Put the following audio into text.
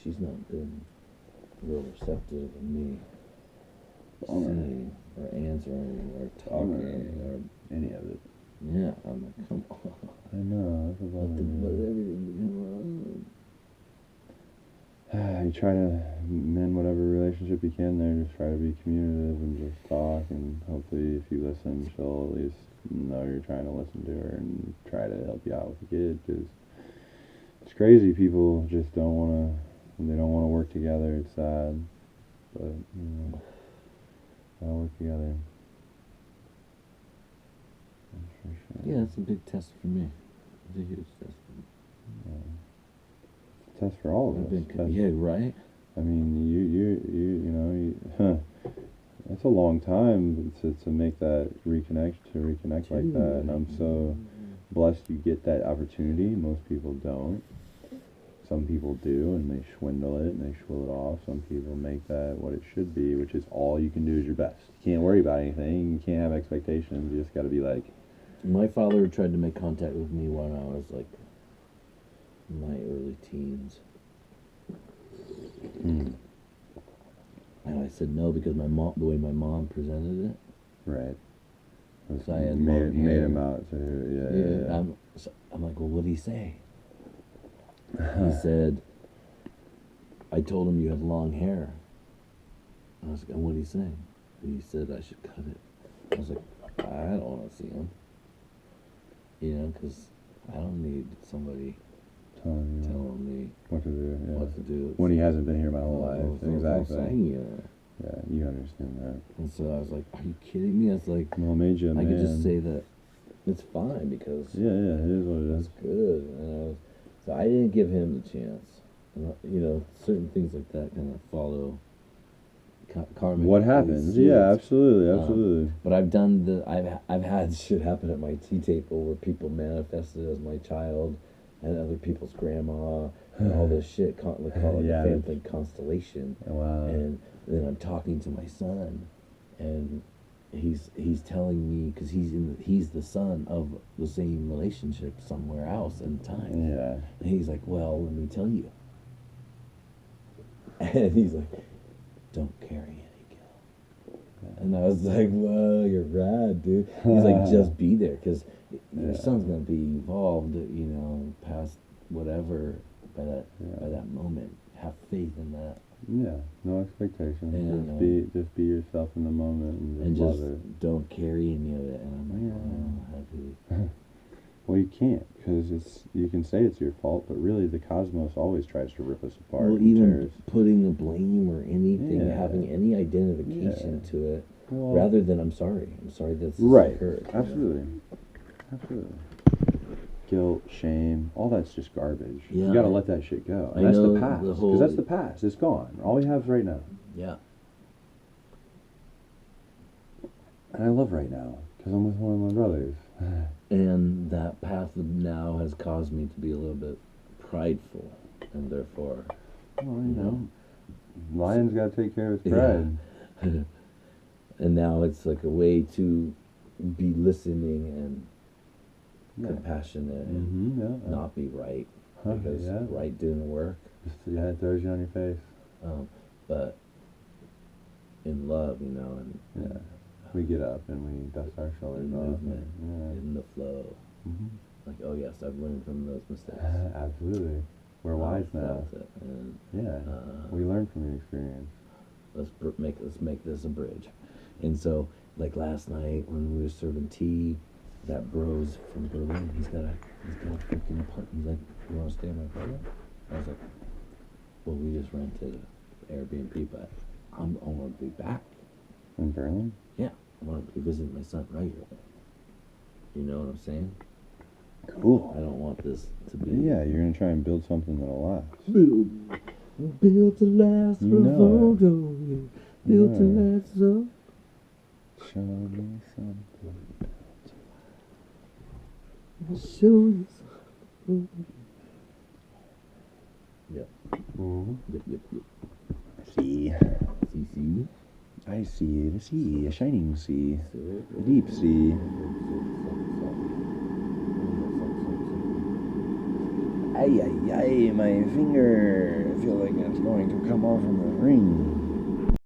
she's not been real receptive of me seeing or answering or talking or any of it. yeah. I'm like, come on. I know. That's about Let everything You try to mend whatever relationship you can there. Just try to be communicative and just talk. And hopefully, if you listen, she'll at least know you're trying to listen to her and try to help you out with the kid. Because it's crazy. People just don't want to. They don't want to work together. It's sad, but gotta work together. That's for sure. Yeah, it's a big test for me. It's a huge test for me. Yeah. It's a test for all of us. Yeah, right. I mean, that's a long time to make that reconnect like that. And I'm so blessed you get that opportunity. Most people don't. Some people do, and they swindle it, and they swill it off. Some people make that what it should be, which is all you can do is your best. You can't worry about anything. You can't have expectations. You just got to be like... My father tried to make contact with me when I was, like, in my early teens. And I said no because my mom, the way my mom presented it. Right. So I had made hair. him out to yeah. I'm like, well, what did he say? He said, I told him you had long hair. I was like, and what did he say? He said I should cut it. I was like, I don't want to see him. You know, because I don't need somebody telling me what to do. Yeah. What to do. When he hasn't been here my whole life. Exactly. Yeah, you understand that. And so I was like, are you kidding me? I was like, well, it made you a man. I could just say that it's fine because yeah, it is what it is. It's good. And so I didn't give him the chance. You know, certain things like that kind of follow karma. What happens? Yeah, absolutely. But I've had shit happen at my tea table where people manifested as my child and other people's grandma and all this shit. They call it the family constellation. Wow. And then I'm talking to my son, and he's telling me because he's the son of the same relationship somewhere else in time. Yeah. And he's like, well, let me tell you. And he's like, don't carry any guilt. And I was like, well, you're rad, dude. He's like, just be there, because your son's gonna be evolved, you know, past whatever by that moment. Have faith in that. Yeah, no expectations. And, just be yourself in the moment and just love it. Don't carry any of it. And I'm like, oh, how do well, you can't, because you can say it's your fault, but really the cosmos always tries to rip us apart. Well, even putting the blame or anything, having any identification to it, rather than I'm sorry this occurred. Absolutely. Guilt, shame, all that's just garbage. Yeah, you gotta let that shit go. And that's the past. Because that's the past. It's gone. All we have is right now. Yeah. And I love right now, because I'm with one of my brothers. And that path of now has caused me to be a little bit prideful, and therefore, well, you know, lion's got to take care of his pride. Yeah. And now it's like a way to be listening and compassionate and not be right, because right didn't work. It throws you on your face. But in love, you know, and we get up and we dust our shoulders off. In the flow. Like, oh yes, I've learned from those mistakes. Absolutely. We're wise now. We learn from the experience. Let's make this a bridge. And so, like last night when we were serving tea, that bro's from Berlin. He's got a freaking apartment. He's like, you want to stay in my apartment? I was like, well, we just rented an Airbnb, but I want to be back. In Berlin? Yeah, I want to visit my son right here. You know what I'm saying? Cool. I don't want this to be... Yeah, you're going to try and build something that'll last. Build to last, build to last, so... Show me something. I'll show you something. Yep. Yep. See. See. I see the sea, a shining sea, a deep sea. Ay, my finger. I feel like going to come over the ring.